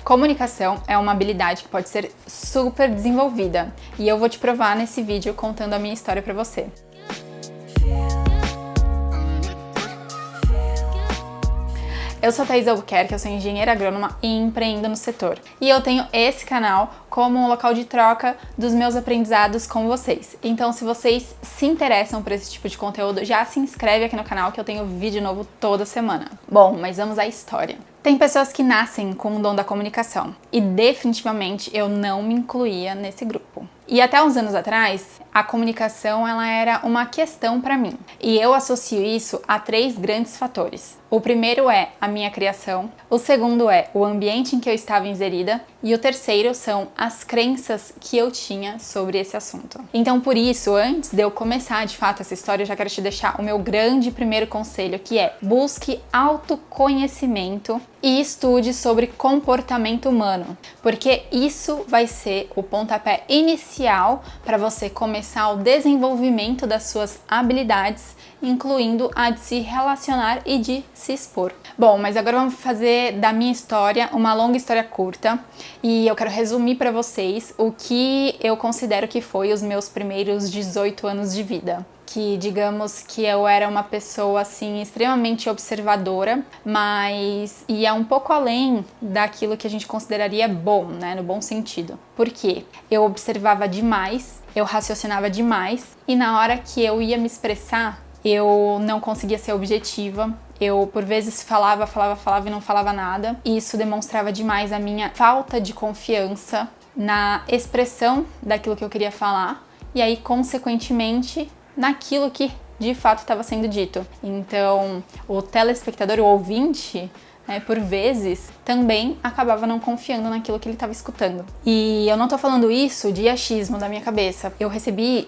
Comunicação é uma habilidade que pode ser super desenvolvida e eu vou te provar nesse vídeo contando a minha história pra você. Eu sou a Thaís Albuquerque, eu sou engenheira agrônoma e empreendo no setor. E eu tenho esse canal como um local de troca dos meus aprendizados com vocês. Então, se vocês se interessam por esse tipo de conteúdo, já se inscreve aqui no canal que eu tenho vídeo novo toda semana. Bom, mas vamos à história. Tem pessoas que nascem com o dom da comunicação e definitivamente eu não me incluía nesse grupo. E até uns anos atrás, a comunicação ela era uma questão para mim. E eu associo isso a 3 grandes fatores. O primeiro é a minha criação, o segundo é o ambiente em que eu estava inserida e o terceiro são as crenças que eu tinha sobre esse assunto. Então, por isso, antes de eu começar de fato essa história, eu já quero te deixar o meu grande primeiro conselho, que é: busque autoconhecimento e estude sobre comportamento humano, porque isso vai ser o pontapé inicial para você começar o desenvolvimento das suas habilidades, incluindo a de se relacionar e de se expor. Bom, mas agora vamos fazer da minha história uma longa história curta e eu quero resumir para vocês o que eu considero que foi os meus primeiros 18 anos de vida. Que digamos que eu era uma pessoa assim extremamente observadora, mas ia um pouco além daquilo que a gente consideraria bom, né, no bom sentido. Por quê? Eu observava demais, eu raciocinava demais e na hora que eu ia me expressar, eu não conseguia ser objetiva. Eu, por vezes, falava e não falava nada. E isso demonstrava demais a minha falta de confiança na expressão daquilo que eu queria falar. E aí, consequentemente, naquilo que de fato estava sendo dito. Então, o telespectador, o ouvinte, por vezes, também acabava não confiando naquilo que ele estava escutando. E eu não tô falando isso de achismo da minha cabeça. Eu recebi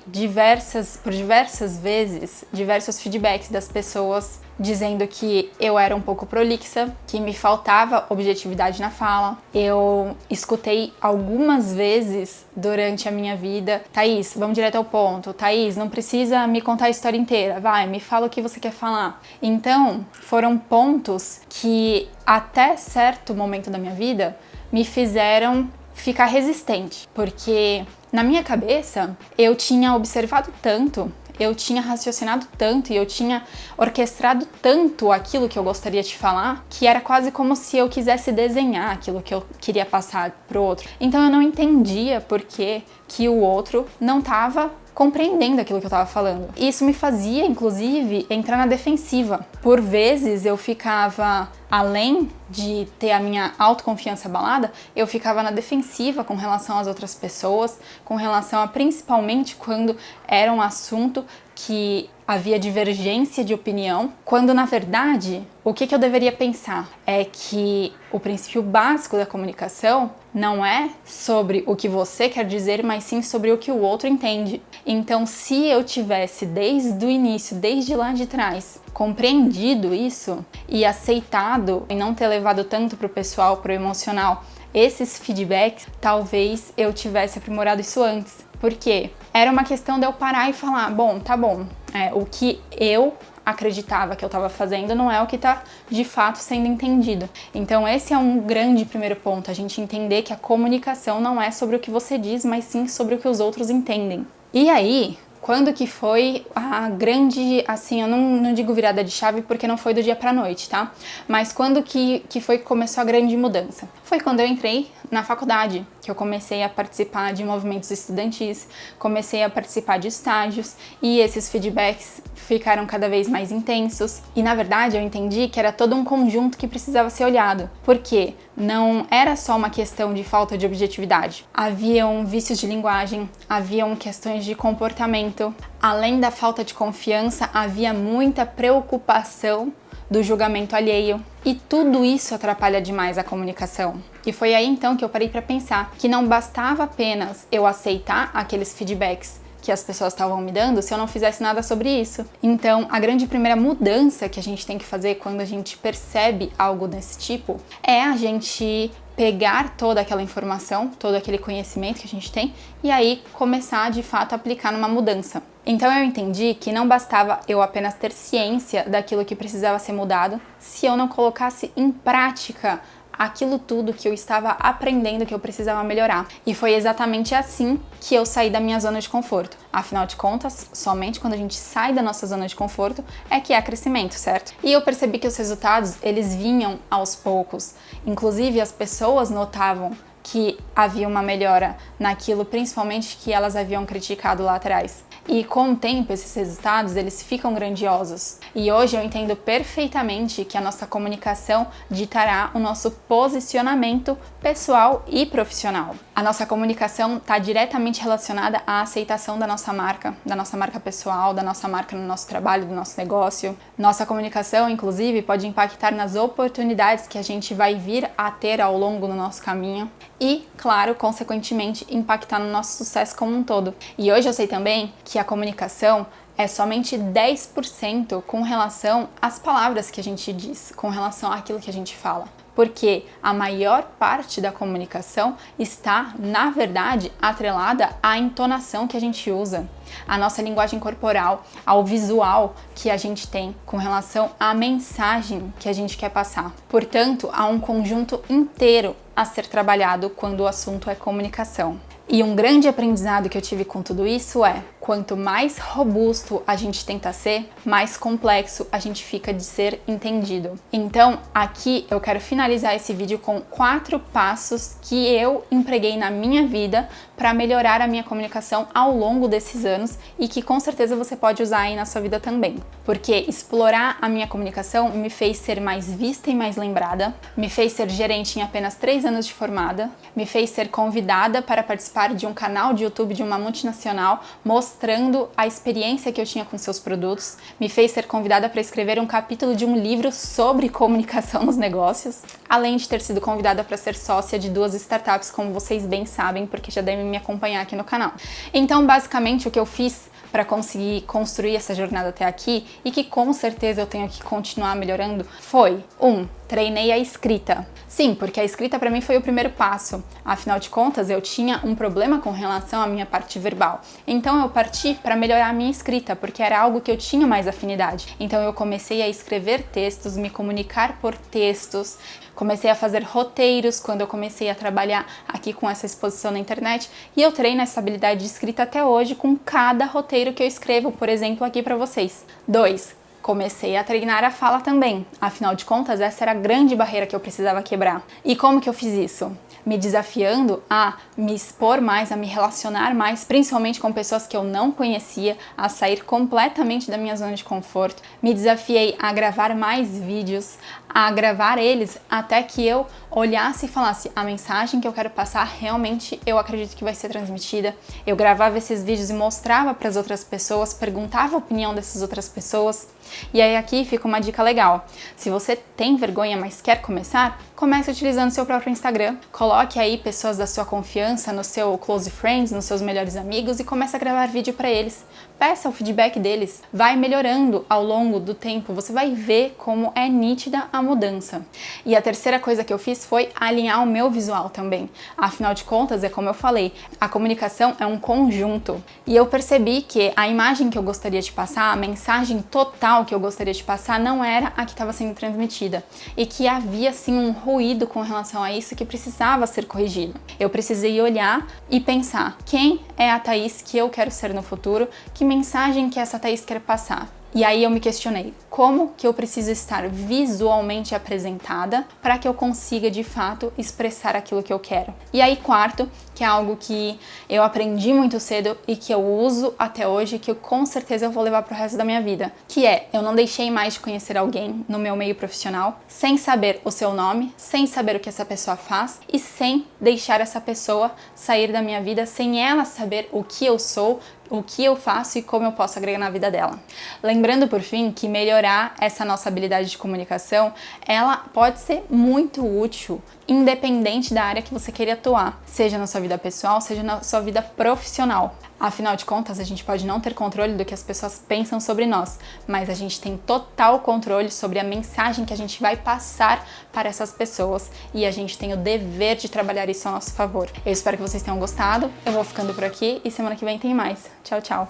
por diversas vezes, diversos feedbacks das pessoas dizendo que eu era um pouco prolixa, que me faltava objetividade na fala. Eu escutei algumas vezes durante a minha vida: Thaís, vamos direto ao ponto. Thaís, não precisa me contar a história inteira. Vai, me fala o que você quer falar. Então, foram pontos que até certo momento da minha vida me fizeram ficar resistente, porque na minha cabeça eu tinha observado tanto, eu tinha raciocinado tanto e eu tinha orquestrado tanto aquilo que eu gostaria de falar, que era quase como se eu quisesse desenhar aquilo que eu queria passar pro outro. Então eu não entendia por que o outro não estava compreendendo aquilo que eu estava falando. Isso me fazia, inclusive, entrar na defensiva. Por vezes eu ficava, além de ter a minha autoconfiança abalada, eu ficava na defensiva com relação às outras pessoas, com relação a principalmente quando era um assunto que havia divergência de opinião, quando na verdade o que eu deveria pensar é que o princípio básico da comunicação não é sobre o que você quer dizer, mas sim sobre o que o outro entende. Então, se eu tivesse desde o início, desde lá de trás, compreendido isso e aceitado e não ter levado tanto pro pessoal, pro emocional, esses feedbacks, talvez eu tivesse aprimorado isso antes. Por quê? Era uma questão de eu parar e falar: bom, tá bom, o que eu acreditava que eu estava fazendo não é o que está de fato sendo entendido. Então esse é um grande primeiro ponto, a gente entender que a comunicação não é sobre o que você diz, mas sim sobre o que os outros entendem. E aí, quando que foi a grande, assim, eu não digo virada de chave porque não foi do dia pra noite, tá? Mas quando que foi que começou a grande mudança? Foi quando eu entrei na faculdade, que eu comecei a participar de movimentos estudantis, comecei a participar de estágios e esses feedbacks ficaram cada vez mais intensos. E na verdade eu entendi que era todo um conjunto que precisava ser olhado, porque não era só uma questão de falta de objetividade. Haviam vícios de linguagem, haviam questões de comportamento. Além da falta de confiança, havia muita preocupação do julgamento alheio. E tudo isso atrapalha demais a comunicação. E foi aí então que eu parei para pensar que não bastava apenas eu aceitar aqueles feedbacks que as pessoas estavam me dando se eu não fizesse nada sobre isso. Então, a grande primeira mudança que a gente tem que fazer quando a gente percebe algo desse tipo é a gente pegar toda aquela informação, todo aquele conhecimento que a gente tem e aí começar de fato a aplicar numa mudança. Então eu entendi que não bastava eu apenas ter ciência daquilo que precisava ser mudado se eu não colocasse em prática aquilo tudo que eu estava aprendendo que eu precisava melhorar. E foi exatamente assim que eu saí da minha zona de conforto. Afinal de contas, somente quando a gente sai da nossa zona de conforto é que há crescimento, certo? E eu percebi que os resultados, eles vinham aos poucos. Inclusive, as pessoas notavam que havia uma melhora naquilo, principalmente que elas haviam criticado lá atrás. E com o tempo, esses resultados, eles ficam grandiosos. E hoje eu entendo perfeitamente que a nossa comunicação ditará o nosso posicionamento pessoal e profissional. A nossa comunicação está diretamente relacionada à aceitação da nossa marca pessoal, da nossa marca no nosso trabalho, do nosso negócio. Nossa comunicação, inclusive, pode impactar nas oportunidades que a gente vai vir a ter ao longo do nosso caminho. E, claro, consequentemente, impactar no nosso sucesso como um todo. E hoje eu sei também que a comunicação é somente 10% com relação às palavras que a gente diz, com relação àquilo que a gente fala. Porque a maior parte da comunicação está, na verdade, atrelada à entonação que a gente usa, à nossa linguagem corporal, ao visual que a gente tem com relação à mensagem que a gente quer passar. Portanto, há um conjunto inteiro a ser trabalhado quando o assunto é comunicação. E um grande aprendizado que eu tive com tudo isso é: quanto mais robusto a gente tenta ser, mais complexo a gente fica de ser entendido. Então, aqui eu quero finalizar esse vídeo com 4 passos que eu empreguei na minha vida para melhorar a minha comunicação ao longo desses anos e que com certeza você pode usar aí na sua vida também. Porque explorar a minha comunicação me fez ser mais vista e mais lembrada, me fez ser gerente em apenas 3 anos de formada, me fez ser convidada para participar de um canal de YouTube de uma multinacional mostrando a experiência que eu tinha com seus produtos, me fez ser convidada para escrever um capítulo de um livro sobre comunicação nos negócios, além de ter sido convidada para ser sócia de 2 startups, como vocês bem sabem, porque já devem me acompanhar aqui no canal. Então, basicamente, o que eu fiz para conseguir construir essa jornada até aqui, e que com certeza eu tenho que continuar melhorando, foi: 1. Treinei a escrita. Sim, porque a escrita para mim foi o primeiro passo. Afinal de contas, eu tinha um problema com relação à minha parte verbal. Então eu parti para melhorar a minha escrita, porque era algo que eu tinha mais afinidade. Então eu comecei a escrever textos, me comunicar por textos, comecei a fazer roteiros quando eu comecei a trabalhar aqui com essa exposição na internet, e eu treino essa habilidade de escrita até hoje com cada roteiro que eu escrevo, por exemplo, aqui para vocês. 2. Comecei a treinar a fala também. Afinal de contas, essa era a grande barreira que eu precisava quebrar. E como que eu fiz isso? Me desafiando a me expor mais, a me relacionar mais, principalmente com pessoas que eu não conhecia, a sair completamente da minha zona de conforto. Me desafiei a gravar mais vídeos, a gravar eles até que eu olhasse e falasse: a mensagem que eu quero passar realmente eu acredito que vai ser transmitida. Eu gravava esses vídeos e mostrava para as outras pessoas, perguntava a opinião dessas outras pessoas. E aí aqui fica uma dica legal: se você tem vergonha, mas quer começar, comece utilizando seu próprio Instagram. Coloque aí pessoas da sua confiança no seu close friends, nos seus melhores amigos, e comece a gravar vídeo para eles. Peça o feedback deles. Vai melhorando ao longo do tempo, você vai ver como é nítida a mudança. E a terceira coisa que eu fiz foi alinhar o meu visual também. Afinal de contas, é como eu falei, a comunicação é um conjunto. E eu percebi que a imagem que eu gostaria de passar, a mensagem total que eu gostaria de passar, não era a que estava sendo transmitida. E que havia, sim, um ruído com relação a isso que precisava ser corrigido. Eu precisei olhar e pensar: quem é a Thaís que eu quero ser no futuro? Que mensagem que essa Thaís quer passar? E aí eu me questionei: como que eu preciso estar visualmente apresentada para que eu consiga de fato expressar aquilo que eu quero? E aí, quarto, que é algo que eu aprendi muito cedo e que eu uso até hoje, que eu com certeza eu vou levar pro resto da minha vida, que é: eu não deixei mais de conhecer alguém no meu meio profissional sem saber o seu nome, sem saber o que essa pessoa faz e sem deixar essa pessoa sair da minha vida sem ela saber o que eu sou, o que eu faço e como eu posso agregar na vida dela. Lembrando, por fim, que melhorar essa nossa habilidade de comunicação, ela pode ser muito útil, independente da área que você queira atuar, seja na sua vida pessoal, seja na sua vida profissional. Afinal de contas, a gente pode não ter controle do que as pessoas pensam sobre nós, mas a gente tem total controle sobre a mensagem que a gente vai passar para essas pessoas, e a gente tem o dever de trabalhar isso a nosso favor. Eu espero que vocês tenham gostado, eu vou ficando por aqui e semana que vem tem mais. Tchau, tchau!